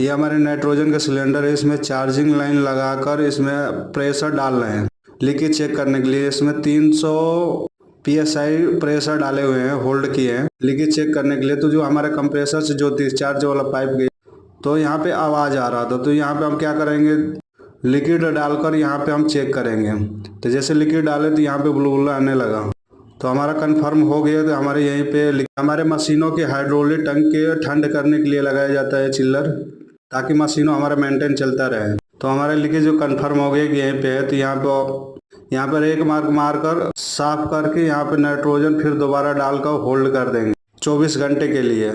ये हमारे नाइट्रोजन का सिलेंडर है, इसमें चार्जिंग लाइन लगाकर इसमें प्रेशर डाल रहे हैं लीकेज चेक करने के लिए। इसमें 300 PSI प्रेशर डाले हुए हैं, होल्ड किए हैं लीकेज चेक करने के लिए। तो जो हमारे कंप्रेसर से जो डिस्चार्ज वाला पाइप गई तो यहाँ पे आवाज़ आ रहा था, तो यहाँ पे हम क्या करेंगे, लिक्विड डालकर यहाँ पे हम चेक करेंगे। तो जैसे लिक्विड डाले तो यहाँ पे बुलबुला आने लगा, तो हमारा कंफर्म हो गया। तो हमारे यहीं पे हमारे मशीनों के हाइड्रोलिक टंक के ठंड करने के लिए लगाया जाता है चिल्लर, ताकि मशीनों हमारा मेंटेन चलता रहे। तो हमारे लीकेज जो कंफर्म हो गया कि यहीं पे है, तो यहाँ पर एक मार्क मारकर साफ करके यहाँ पे नाइट्रोजन फिर दोबारा डालकर होल्ड कर देंगे 24 घंटे के लिए।